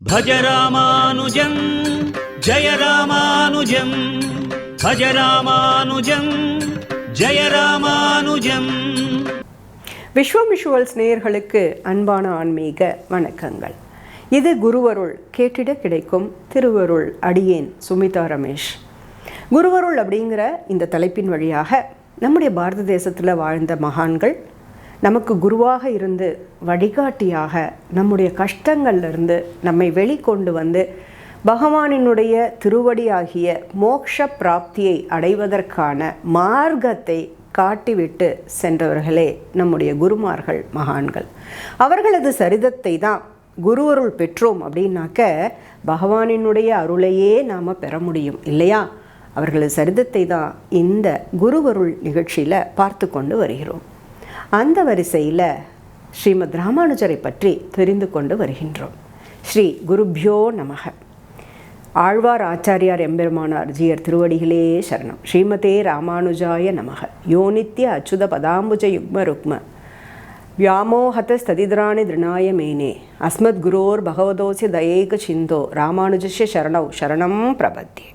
भज रामानुजं जय रामानुजं भज रामानुजं जय रामानुजं. விஸ்வம் விஷுவல்ஸ் நேயர்களுக்கு அன்பான ஆன்மீக வணக்கங்கள். இது குருவருள் கேட்டிட கிடைக்கும் திருவருள். அடியேன் சுமிதா ரமேஷ். குருவருள் அப்படிங்கிற இந்த தலைப்பின் வழியாக நம்முடைய பாரத தேசத்தில் வாழ்ந்த மகான்கள் நமக்கு குருவாக இருந்து வழிகாட்டியாக நம்முடைய கஷ்டங்கள்லேருந்து நம்மை வெளிக்கொண்டு வந்து பகவானினுடைய திருவடியாகிய மோக்ஷ பிராப்தியை அடைவதற்கான மார்க்கத்தை காட்டிவிட்டு சென்றவர்களே நம்முடைய குருமார்கள், மகான்கள். அவர்களது சரிதத்தை தான் குருவருள் பெற்றோம் அப்படின்னாக்க பகவானினுடைய அருளையே நாம் பெற முடியும் இல்லையா? அவர்களது சரிதத்தை தான் இந்த குருவருள் நிகழ்ச்சியில் பார்த்து கொண்டு வருகிறோம். அந்த வரிசையில் ஸ்ரீமத் ராமானுஜரை பற்றி தெரிந்து கொண்டு வருகின்றோம். ஸ்ரீ குருப்யோ நமக. ஆழ்வார் ஆச்சாரியார் எம்பெருமானார் ஜீயர் திருவடிகளே சரணம். ஸ்ரீமதே ராமானுஜாய நமக. யோனித்ய அச்சுத பதாம்புஜ யுக்ம ருக்ம வியாமோஹத ஸ்ததித்ராணி திருநாய மேனே அஸ்மத் குரோர் பகவதோசி தயேக சிந்தோ ராமானுஜஸ்ய சரணௌ சரணம் பிரபத்தியே.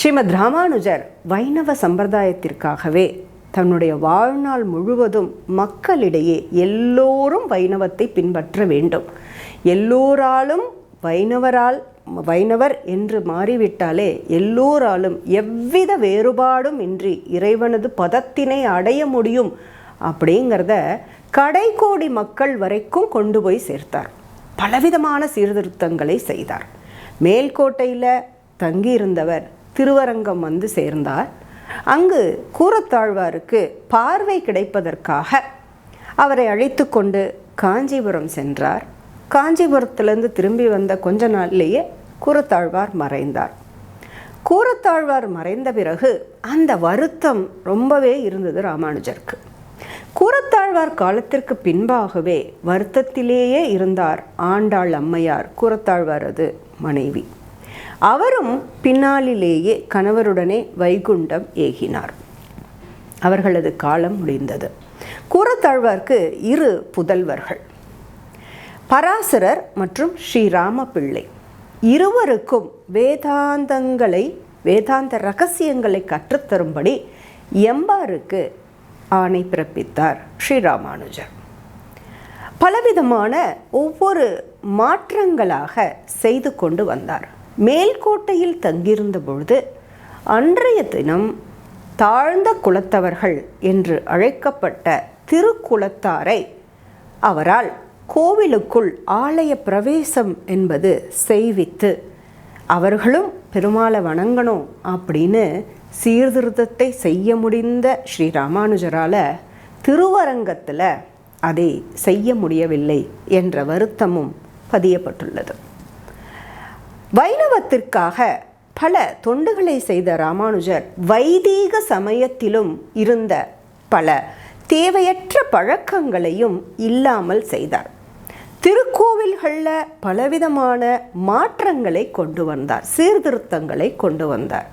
ஸ்ரீமத் ராமானுஜர் வைணவ சம்பிரதாயத்திற்காகவே தன்னுடைய வாழ்நாள் முழுவதும் மக்களிடையே எல்லோரும் வைணவத்தை பின்பற்ற வேண்டும், எல்லோராலும் வைணவர் என்று மாறிவிட்டாலே எல்லோராலும் எவ்வித வேறுபாடும் இன்றி இறைவனது பதத்தினை அடைய முடியும் அப்படிங்கிறத கடைக்கோடி மக்கள் வரைக்கும் கொண்டு போய் சேர்த்தார். பலவிதமான சீர்திருத்தங்களை செய்தார். மேல்கோட்டையில் தங்கியிருந்தவர் திருவரங்கம் வந்து சேர்ந்தார். அங்கு கூரத்தாழ்வாருக்கு பார்வை கிடைப்பதற்காக அவரை அழைத்து கொண்டு காஞ்சிபுரம் சென்றார். காஞ்சிபுரத்திலிருந்து திரும்பி வந்த கொஞ்ச நாளிலேயே கூரத்தாழ்வார் மறைந்தார். கூரத்தாழ்வார் மறைந்த பிறகு அந்த வருத்தம் ரொம்பவே இருந்தது ராமானுஜருக்கு. கூரத்தாழ்வார் காலத்திற்கு பின்பாகவே வருத்தத்திலேயே இருந்தார் ஆண்டாள் அம்மையார், கூரத்தாழ்வாரது மனைவி. அவரும் பின்னாளிலேயே கணவருடனே வைகுண்டம் ஏகினார். அவர்களது காலம் முடிந்தது. கூரத்தாழ்வார்க்கு 2 புதல்வர்கள், பராசரர் மற்றும் ஸ்ரீராம பிள்ளை. இருவருக்கும் வேதாந்த ரகசியங்களை கற்றுத்தரும்படி எம்பாருக்கு ஆணை பிறப்பித்தார் ஸ்ரீராமானுஜர். பலவிதமான ஒவ்வொரு மாற்றங்களாக செய்து கொண்டு வந்தார். மேல்கோட்டையில் தங்கியிருந்த பொழுது அன்றைய தினம் தாழ்ந்த குலத்தவர்கள் என்று அழைக்கப்பட்ட திருக்குலத்தாரை அவரால் கோவிலுக்குள் ஆலய பிரவேசம் என்பது செய்வித்து அவர்களும் பெருமாளை வணங்கணும் அப்படின்னு சீர்திருத்தத்தை செய்ய முடிந்த ஸ்ரீ ராமானுஜரால் திருவரங்கத்தில் அதை செய்ய முடியவில்லை என்ற வருத்தமும் பதியப்பட்டுள்ளது. வைணவத்திற்காக பல தொண்டுகளை செய்த ராமானுஜர் வைதீக சமயத்திலும் இருந்த பல தேவையற்ற பழக்கங்களையும் இல்லாமல் செய்தார். திருக்கோவில்களில் பலவிதமான மாற்றங்களை கொண்டு வந்தார், சீர்திருத்தங்களை கொண்டு வந்தார்.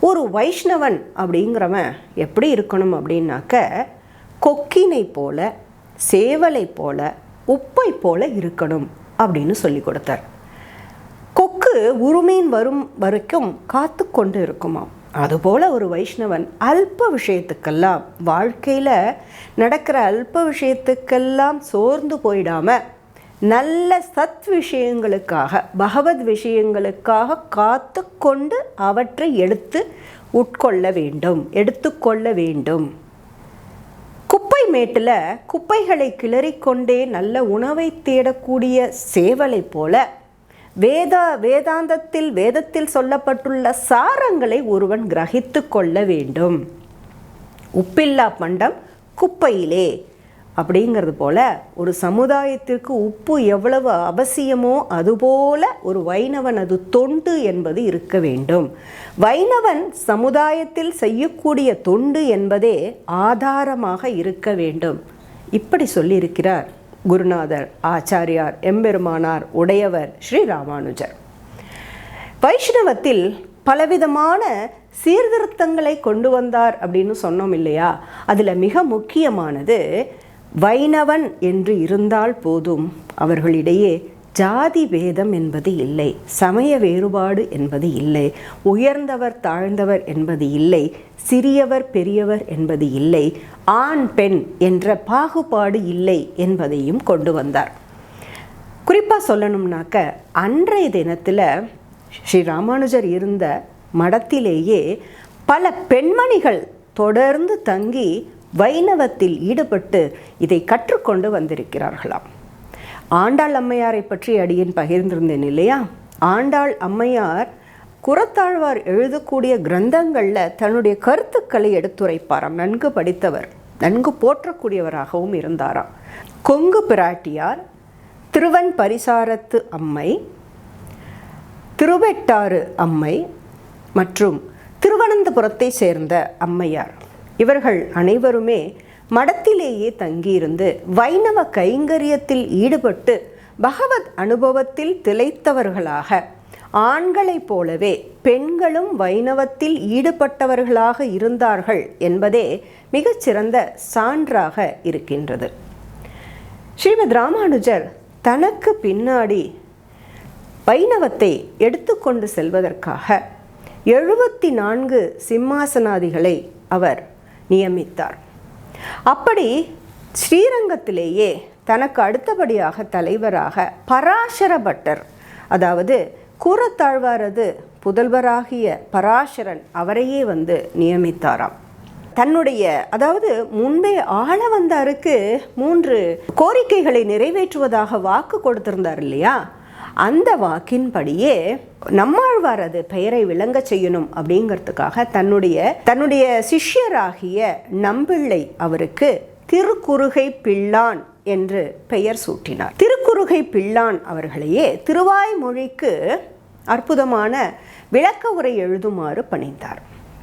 ஒரு வைஷ்ணவன் அப்படிங்கிறவன் எப்படி இருக்கணும் அப்படின்னாக்க கொக்கினை போல, சேவலை போல, உப்பை போல இருக்கணும் அப்படின்னு சொல்லி கொடுத்தார். கொக்கு உருமீன் வரும் வரைக்கும் காத்து கொண்டு இருக்குமாம். அதுபோல் ஒரு வைஷ்ணவன் அல்ப விஷயத்துக்கெல்லாம், வாழ்க்கையில் நடக்கிற அல்ப விஷயத்துக்கெல்லாம் சோர்ந்து போயிடாமல் நல்ல சத் விஷயங்களுக்காக, பகவத் விஷயங்களுக்காக காத்து கொண்டு அவற்றை எடுத்துக்கொள்ள வேண்டும். குப்பை மேட்டில் குப்பைகளை கிளறிக்கொண்டே நல்ல உணவை தேடக்கூடிய சேவலை போல வேதத்தில் சொல்லப்பட்டுள்ள சாரங்களை ஒருவன் கிரகித்து கொள்ள வேண்டும். உப்பில்லா பண்டம் குப்பையிலே அப்படிங்கிறது போல ஒரு சமுதாயத்திற்கு உப்பு எவ்வளவு அவசியமோ அதுபோல ஒரு வைணவனது தொண்டு என்பது இருக்க வேண்டும். வைணவன் சமுதாயத்தில் செய்யக்கூடிய தொண்டு என்பதே ஆதாரமாக இருக்க வேண்டும். இப்படி சொல்லியிருக்கிறார் குருநாதர் ஆச்சாரியார் எம்பெருமானார் உடையவர் ஸ்ரீ ராமானுஜர். வைஷ்ணவத்தில் பலவிதமான சீர்திருத்தங்களை கொண்டு வந்தார் அப்படின்னு சொன்னோம் இல்லையா? அதில் மிக முக்கியமானது வைணவன் என்று இருந்தால் போதும், அவர்களிடையே ஜாதி பேதம் என்பது இல்லை, சமய வேறுபாடு என்பது இல்லை, உயர்ந்தவர் தாழ்ந்தவர் என்பது இல்லை, சிறியவர் பெரியவர் என்பது இல்லை, ஆண் பெண் என்ற பாகுபாடு இல்லை என்பதையும் கொண்டு வந்தார். குறிப்பாக சொல்லணும்னாக்க அன்றைய தினத்தில் ஸ்ரீ ராமானுஜர் இருந்த மடத்திலேயே பல பெண்மணிகள் தொடர்ந்து தங்கி வைணவத்தில் ஈடுபட்டு இதை கற்றுக்கொண்டு வந்திருக்கிறார்களாம். ஆண்டாள் அம்மையாரை பற்றி அடியேன் பகிர்ந்திருந்தேன் இல்லையா? ஆண்டாள் அம்மையார் குறத்தாழ்வார் எழுதக்கூடிய கிரந்தங்களில் தன்னுடைய கருத்துக்களை எடுத்துரைப்பாராம். நன்கு படித்தவர், நன்கு போற்றக்கூடியவராகவும் இருந்தாராம். கொங்கு பிராட்டியார், திருவன் பரிசாரத்து அம்மை, திருவெட்டாறு அம்மை மற்றும் திருவனந்தபுரத்தை சேர்ந்த அம்மையார், இவர்கள் அனைவருமே மடத்திலேயே தங்கியிருந்து வைணவ கைங்கரியத்தில் ஈடுபட்டு பகவத் அனுபவத்தில் திளைத்தவர்களாக, ஆண்களைப் போலவே பெண்களும் வைணவத்தில் ஈடுபட்டவர்களாக இருந்தார்கள் என்பதே மிகச்சிறந்த சான்றாக இருக்கின்றது. ஸ்ரீமத் ராமானுஜர் தனக்கு பின்னாடி வைணவத்தை எடுத்துக்கொண்டு செல்வதற்காக 74 சிம்மாசனாதிகளை அவர் நியமித்தார். அப்படி ஸ்ரீரங்கத்திலேயே தனக்கு அடுத்தபடியாக தலைவராக பராசர பட்டர், அதாவது கூறத்தாழ்வாரது புதல்வராகிய பராசரன், அவரையே நியமித்தாராம். தன்னுடைய, அதாவது முன்பே ஆள வந்தாருக்கு 3 கோரிக்கைகளை நிறைவேற்றுவதாக வாக்கு கொடுத்திருந்தார் இல்லையா? அந்த வாக்கின்படியே நம்மாழ்வாரது பெயரை விளங்க செய்யணும் அப்படிங்கிறதுக்காக தன்னுடைய சிஷ்யராகிய நம்பிள்ளை அவருக்கு திருக்குறுகை பிள்ளான் என்று பெயர் சூட்டினார். திருக்குறுகை பிள்ளான் அவர்களையே திருவாய்மொழிக்கு அற்புதமான விளக்க உரை எழுதுமாறு பணிந்தார்.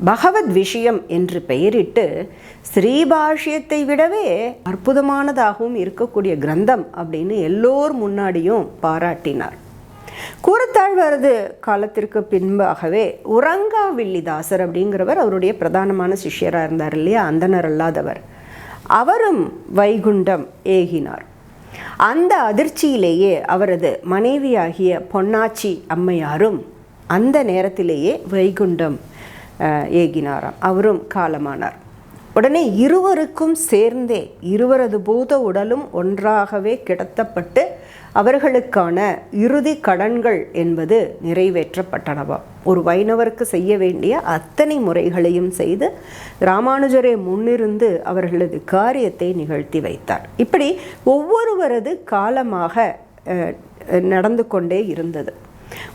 பகவத் விஷயம் என்று பெயரிட்டு ஸ்ரீபாஷ்யத்தை விடவே அற்புதமானதாகவும் இருக்கக்கூடிய கிரந்தம் அப்படின்னு எல்லோர் முன்னாடியும் பாராட்டினார். கூறத்தாழ்வாரது காலத்திற்கு பின்பாகவே உறங்காவில்லிதாசர் அப்படிங்கிறவர் அவருடைய பிரதானமான சிஷ்யராக இருந்தார் இல்லையா? அந்தனர் அல்லாதவர். அவரும் வைகுண்டம் ஏகினார். அந்த அதிர்ச்சியிலேயே அவரது மனைவியாகிய பொன்னாச்சி அம்மையாரும் அந்த நேரத்திலேயே வைகுண்டம் ஏகினாராம். அவரும் காலமானார். உடனே இருவருக்கும் சேர்ந்தே இருவரது பூத உடலும் ஒன்றாகவே கிடத்தப்பட்டு அவர்களுக்கான இறுதி கடன்கள் என்பது நிறைவேற்றப்பட்டனவா. ஒரு வைணவருக்கு செய்ய வேண்டிய அத்தனை முறைகளையும் செய்து ராமானுஜரை முன்னிருந்து அவர்களது காரியத்தை நிகழ்த்தி வைத்தார். இப்படி ஒவ்வொருவரது காலமாக நடந்து கொண்டே இருந்தது.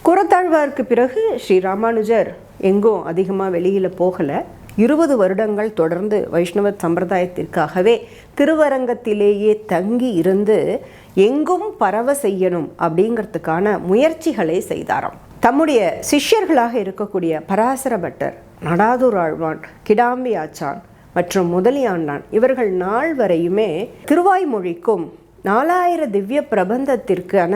கூறத்தாழ்வாருக்கு பிறகு ஸ்ரீ ராமானுஜர் எங்கும் அதிகமாக வெளியில் போகலை. 20 வருடங்கள் தொடர்ந்து வைஷ்ணவ சம்பிரதாயத்திற்காகவே திருவரங்கத்திலேயே தங்கி இருந்து எங்கும் பரவ செய்யணும் அப்படிங்கிறதுக்கான முயற்சிகளை செய்தாராம். தம்முடைய சிஷ்யர்களாக இருக்கக்கூடிய பராசர பட்டர், நடாதூர் ஆழ்வான், கிடாம்பி ஆச்சான் மற்றும் முதலியாண்டான், இவர்கள் நாள் வரையுமே திருவாய்மொழிக்கும் 4000 திவ்ய பிரபந்தத்திற்கான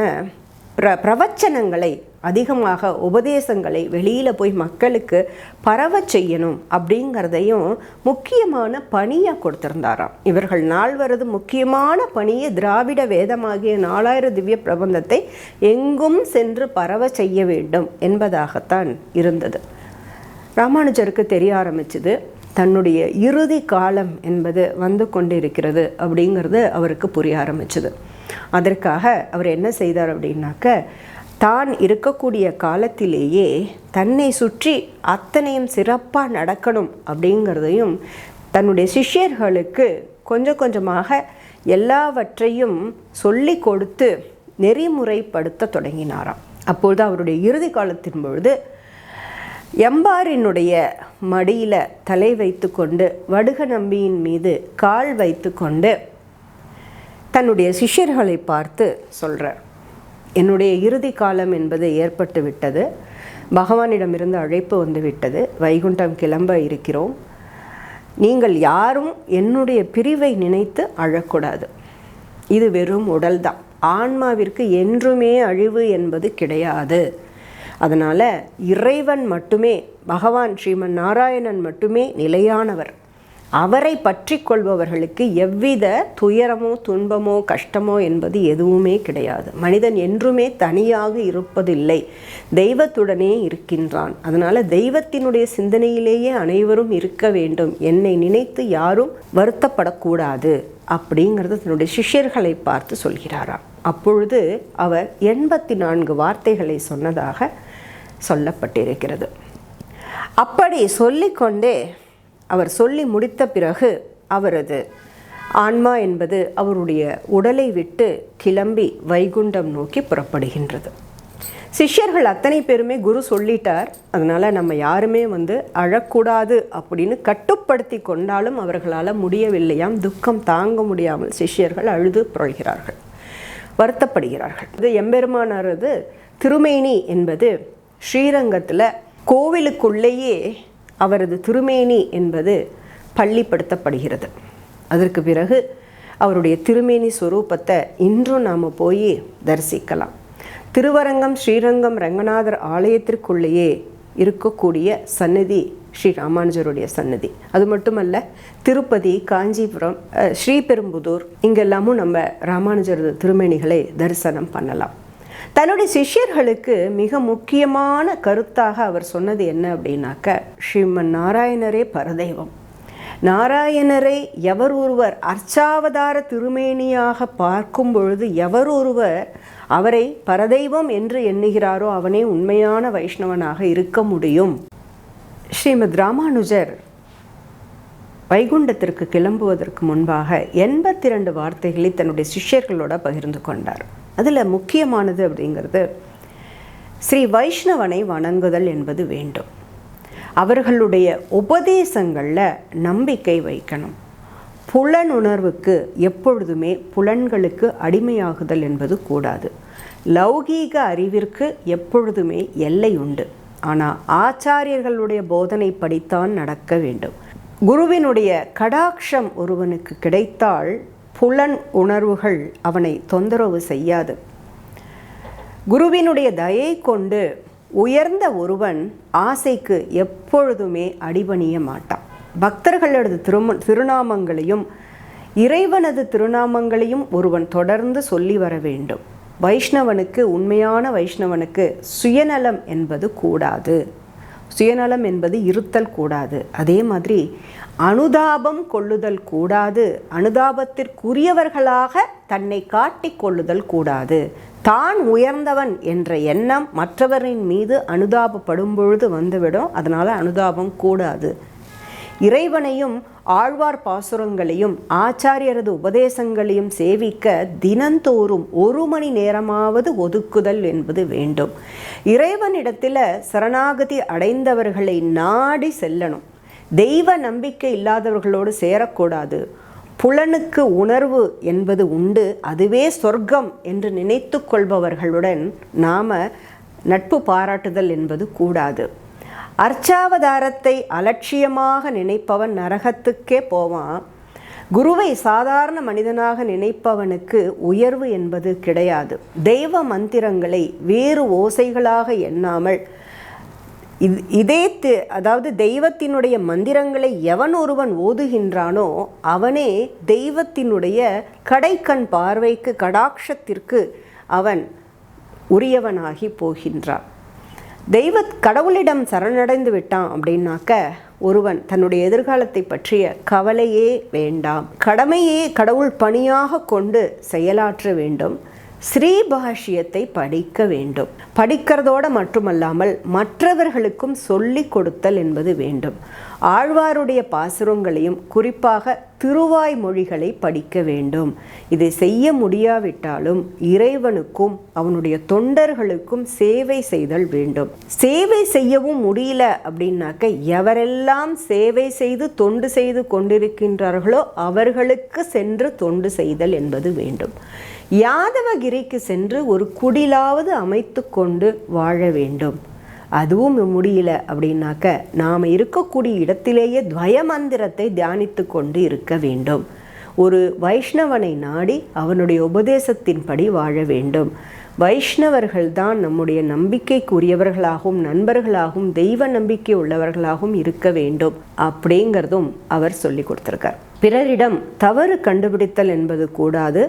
பிரவச்சனங்களை, அதிகமாக உபதேசங்களை வெளியில் போய் மக்களுக்கு பரவ செய்யணும் அப்படிங்கிறதையும் முக்கியமான பணியாக கொடுத்திருந்தாராம். இவர்கள் நால்வரது முக்கியமான பணியை திராவிட வேதமாகிய 4000 திவ்ய பிரபந்தத்தை எங்கும் சென்று பரவ செய்ய வேண்டும் என்பதாகத்தான் இருந்தது. ராமானுஜருக்கு தெரிய ஆரம்பிச்சது, தன்னுடைய இறுதி காலம் என்பது வந்து கொண்டிருக்கிறது அப்படிங்கிறது அவருக்கு புரிய ஆரம்பிச்சது. அதற்காக அவர் என்ன செய்தார் அப்படின்னாக்க, தான் இருக்கக்கூடிய காலத்திலேயே தன்னை சுற்றி அத்தனையும் சிறப்பாக நடக்கணும் அப்படிங்கிறதையும் தன்னுடைய சிஷ்யர்களுக்கு கொஞ்சம் கொஞ்சமாக எல்லாவற்றையும் சொல்லி கொடுத்து நெறிமுறைப்படுத்த தொடங்கினாராம். அப்பொழுது அவருடைய இறுதி காலத்தின் பொழுது எம்பாரினுடைய மடியில் தலை வைத்து கொண்டு வடுக நம்பியின் மீது கால் வைத்து கொண்டு தன்னுடைய சிஷ்யர்களை பார்த்து சொல்கிறார், என்னுடைய இறுதி காலம் என்பது ஏற்பட்டு விட்டது, பகவானிடமிருந்து அழைப்பு வந்து விட்டது, வைகுண்டம் கிளம்ப இருக்கிறோம், நீங்கள் யாரும் என்னுடைய பிரிவை நினைத்து அழக்கூடாது, இது வெறும் உடல்தான், ஆன்மாவிற்கு என்றுமே அழிவு என்பது கிடையாது, அதனால் இறைவன் மட்டுமே, பகவான் ஸ்ரீமன் நாராயணன் மட்டுமே நிலையானவர், அவரை பற்றி கொள்பவர்களுக்கு எவ்வித துயரமோ துன்பமோ கஷ்டமோ என்பது எதுவுமே கிடையாது. மனிதன் என்றுமே தனியாக இருப்பதில்லை, தெய்வத்துடனே இருக்கின்றான். அதனால் தெய்வத்தினுடைய சிந்தனையிலேயே அனைவரும் இருக்க வேண்டும், என்னை நினைத்து யாரும் வருத்தப்படக்கூடாது அப்படிங்கிறது தன்னுடைய சிஷ்யர்களை பார்த்து சொல்கிறாராம். அப்பொழுது அவர் 84 வார்த்தைகளை சொன்னதாக சொல்லப்பட்டிருக்கிறது. அப்படி சொல்லிக்கொண்டே அவர் சொல்லி முடித்த பிறகு அவரது ஆன்மா என்பது அவருடைய உடலை விட்டு கிளம்பி வைகுண்டம் நோக்கி புறப்படுகின்றது. சிஷ்யர்கள் அத்தனை பேருமே குரு சொல்லிட்டார், அதனால் நம்ம யாருமே அழக்கூடாது அப்படின்னு கட்டுப்படுத்தி கொண்டாலும் அவர்களால் முடியவில்லையாம். துக்கம் தாங்க முடியாமல் சிஷ்யர்கள் அழுது புரள்கிறார்கள், வருத்தப்படுகிறார்கள். இது எம்பெருமானாரது திருமேனி என்பது ஸ்ரீரங்கத்தில் கோவிலுக்குள்ளேயே அவரது திருமேனி என்பது பள்ளிப்படுத்தப்படுகிறது. அதற்கு பிறகு அவருடைய திருமேனி ஸ்வரூபத்தை இன்றும் நாம் போய் தரிசிக்கலாம். திருவரங்கம் ஸ்ரீரங்கம் ரங்கநாதர் ஆலயத்திற்குள்ளேயே இருக்கக்கூடிய சன்னதி ஸ்ரீ ராமானுஜருடைய சன்னதி. அது மட்டுமல்ல, திருப்பதி, காஞ்சிபுரம், ஸ்ரீபெரும்புதூர் இங்கெல்லாமும் நம்ம ராமானுஜரது திருமேனிகளை தரிசனம் பண்ணலாம். தன்னுடைய சிஷ்யர்களுக்கு மிக முக்கியமான கருத்தாக அவர் சொன்னது என்ன அப்படின்னாக்க, ஸ்ரீமன் நாராயணரே பரதெய்வம். நாராயணரை எவர் ஒருவர் அர்ச்சாவதார திருமேனியாக பார்க்கும் பொழுது எவர் ஒருவர் அவரை பரதெய்வம் என்று எண்ணுகிறாரோ அவனே உண்மையான வைஷ்ணவனாக இருக்க முடியும். ஸ்ரீமத் ராமானுஜர் வைகுண்டத்திற்கு கிளம்புவதற்கு முன்பாக 82 வார்த்தைகளை தன்னுடைய சிஷ்யர்களோட பகிர்ந்து கொண்டார். அதில் முக்கியமானது அப்படிங்கிறது ஸ்ரீ வைஷ்ணவனை வணங்குதல் என்பது வேண்டும். அவர்களுடைய உபதேசங்களில் நம்பிக்கை வைக்கணும். புலனுணர்வுக்கு எப்பொழுதுமே புலன்களுக்கு அடிமையாகுதல் என்பது கூடாது. லௌகீக அறிவிற்கு எப்பொழுதுமே எல்லை உண்டு. ஆனால் ஆச்சாரியர்களுடைய போதனை படித்தான் நடக்க வேண்டும். குருவினுடைய கடாட்சம் ஒருவனுக்கு கிடைத்தால் புலன் உணர்வுகள் அவனை தொந்தரவு செய்யாது. குருவினுடைய தயை கொண்டு உயர்ந்த ஒருவன் ஆசைக்கு எப்பொழுதுமே அடிபணிய மாட்டான். பக்தர்களது திருநாமங்களையும் இறைவனது திருநாமங்களையும் ஒருவன் தொடர்ந்து சொல்லி வர வேண்டும். வைஷ்ணவனுக்கு, உண்மையான வைஷ்ணவனுக்கு சுயநலம் என்பது கூடாது, சுயநலம் என்பது இருத்தல் கூடாது. அதே மாதிரி அனுதாபம் கொள்ளுதல் கூடாது, அனுதாபத்திற்குரியவர்களாக தன்னை காட்டிக் கொள்ளுதல் கூடாது. தான் உயர்ந்தவன் என்ற எண்ணம் மற்றவரின் மீது அனுதாபப்படும் பொழுது வந்துவிடும். அதனால் அனுதாபம் கூடாது. இறைவனையும் ஆழ்வார் பாசுரங்களையும் ஆச்சாரியரது உபதேசங்களையும் சேவிக்க தினந்தோறும் 1 மணி நேரமாவது ஒதுக்குதல் என்பது வேண்டும். இறைவனிடத்தில் சரணாகதி அடைந்தவர்களை நாடி செல்லணும். தெய்வ நம்பிக்கை இல்லாதவர்களோடு சேரக்கூடாது. புலனுக்கு உணர்வு என்பது உண்டு, அதுவே சொர்க்கம் என்று நினைத்து கொள்பவர்களுடன் நாம் நட்பு பாராட்டுதல் என்பது கூடாது. அர்ச்சாவதாரத்தை அலட்சியமாக நினைப்பவன் நரகத்துக்கே போவான். குருவை சாதாரண மனிதனாக நினைப்பவனுக்கு உயர்வு என்பது கிடையாது. தெய்வ மந்திரங்களை வேறு ஓசைகளாக எண்ணாமல் அதாவது தெய்வத்தினுடைய மந்திரங்களை எவன் ஒருவன் ஓதுகின்றானோ அவனே தெய்வத்தினுடைய கடைக்கண் பார்வைக்கு, கடாட்சத்திற்கு அவன் உரியவனாகி போகின்றான். கடவுளிடம் சரணடைந்து விட்டான் அப்படின்னாக்க ஒருவன் தன்னுடைய எதிர்காலத்தை பற்றிய கவலையே வேண்டாம். கடமையே கடவுள் பணியாக கொண்டு செயலாற்ற வேண்டும். ஸ்ரீபாஷ்யத்தை படிக்க வேண்டும். படிக்கிறதோடு மட்டுமல்லாமல் மற்றவர்களுக்கும் சொல்லி கொடுத்தல் என்பது வேண்டும். ஆழ்வாருடைய பாசுரங்களையும் குறிப்பாக திருவாய் மொழிகளை படிக்க வேண்டும். இதை செய்ய முடியாவிட்டாலும் இறைவனுக்கும் அவனுடைய தொண்டர்களுக்கும் சேவை செய்தல் வேண்டும். சேவை செய்யவும் முடியல அப்படின்னாக்க எவரெல்லாம் சேவை செய்து தொண்டு செய்து கொண்டிருக்கின்றார்களோ அவர்களுக்கு சென்று தொண்டு செய்தல் என்பது வேண்டும். யாதவகிரிக்கு சென்று ஒரு குடிலாவது அமைத்து கொண்டு வாழ வேண்டும். அதுவும் முடியல அப்படின்னாக்க நாம் இருக்கக்கூடிய இடத்திலேயே துவய மந்திரத்தை தியானித்து கொண்டு இருக்க வேண்டும். ஒரு வைஷ்ணவனை நாடி அவனுடைய உபதேசத்தின்படி வாழ வேண்டும். வைஷ்ணவர்கள்தான் நம்முடைய நம்பிக்கைக்குரியவர்களாகவும் நண்பர்களாகவும் தெய்வ நம்பிக்கை உள்ளவர்களாகவும் இருக்க வேண்டும் அப்படிங்கிறதும் அவர் சொல்லி கொடுத்திருக்கார். பிறரிடம் தவறு கண்டுபிடித்தல் என்பது கூடாது.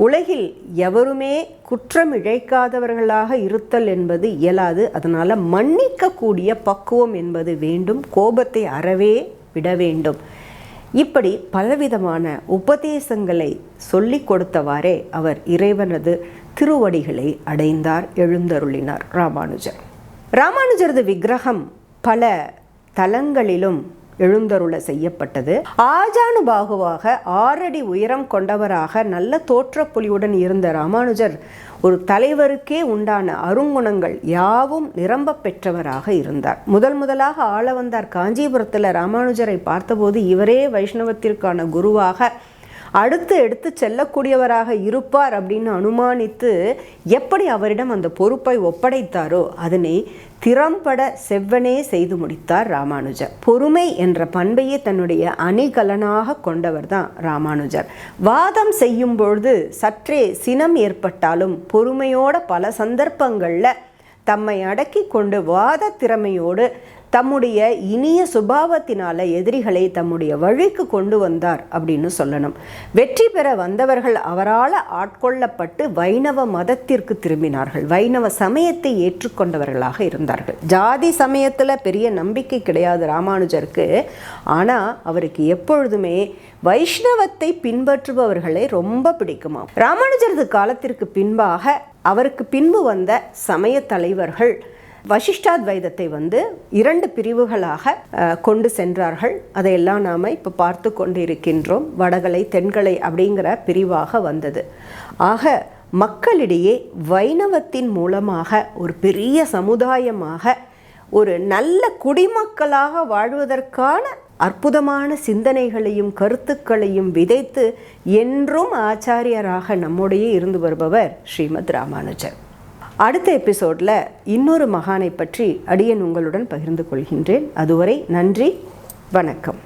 உலகில் எவருமே குற்றம் இழைக்காதவர்களாக இருத்தல் என்பது இயலாது. அதனால் மன்னிக்கக்கூடிய பக்குவம் என்பது வேண்டும். கோபத்தை அறவே விட வேண்டும். இப்படி பலவிதமான உபதேசங்களை சொல்லி கொடுத்தவாறே அவர் இறைவனது திருவடிகளை அடைந்தார், எழுந்தருளினார் ராமானுஜர். ராமானுஜரது விக்கிரகம் பல தலங்களிலும் எழுந்தருள செய்யப்பட்டது. ஆஜானுபாகுவாக 6 அடி உயரம் கொண்டவராக நல்ல தோற்றப்புலியுடன் இருந்த ராமானுஜர் ஒரு தலைவருக்கே உண்டான அருங்குணங்கள் யாவும் நிரம்ப பெற்றவராக இருந்தார். முதலாக ஆள வந்தார் காஞ்சிபுரத்தில் ராமானுஜரை பார்த்தபோது இவரே வைஷ்ணவத்திற்கான குருவாக அடுத்து எடுத்து செல்லக்கூடியவராக இருப்பார் அப்படின்னு அனுமானித்து எப்படி அவரிடம் அந்த பொறுப்பை ஒப்படைத்தாரோ அதனை திறம்பட செவ்வனே செய்து முடித்தார் ராமானுஜர். பொறுமை என்ற பண்பையே தன்னுடைய அணிகலனாக கொண்டவர் தான் ராமானுஜர். வாதம் செய்யும் பொழுது சற்றே சினம் ஏற்பட்டாலும் பொறுமையோட பல சந்தர்ப்பங்களில் தம்மை அடக்கி கொண்டு வாத திறமையோடு தம்முடைய இனிய சுபாவத்தினால எதிரிகளை தம்முடைய வழிக்கு கொண்டு வந்தார் அப்படின்னு சொல்லணும். வெற்றி பெற வந்தவர்கள் அவரால் ஆட்கொள்ளப்பட்டு வைணவ மதத்திற்கு திரும்பினார்கள். வைணவ சமயத்தை ஏற்றுக்கொண்டவர்களாக இருந்தார்கள். ஜாதி சமயத்தில் பெரிய நம்பிக்கை கிடையாது ராமானுஜருக்கு. ஆனால் அவருக்கு எப்பொழுதுமே வைஷ்ணவத்தை பின்பற்றுபவர்களை ரொம்ப பிடிக்குமா. ராமானுஜரது காலத்திற்கு பின்பாக அவருக்கு பின்பு வந்த சமய தலைவர்கள் வசிஷ்டாத்வைதத்தை 2 பிரிவுகளாக கொண்டு சென்றார்கள். அதையெல்லாம் நாம் இப்போ பார்த்து கொண்டு இருக்கின்றோம். வடகலை தென்கலை அப்படிங்கிற பிரிவாக வந்தது. ஆக மக்களிடையே வைணவத்தின் மூலமாக ஒரு பெரிய சமுதாயமாக ஒரு நல்ல குடிமக்களாக வாழ்வதற்கான அற்புதமான சிந்தனைகளையும் கருத்துக்களையும் விதைத்து என்றும் ஆச்சாரியராக நம்முடைய இருந்து வருபவர் ஸ்ரீமத் ராமானுஜர். அடுத்த எபிசோடில் இன்னொரு மகானை பற்றி அடியேன் உங்களுடன் பகிர்ந்து கொள்கின்றேன். அதுவரை நன்றி, வணக்கம்.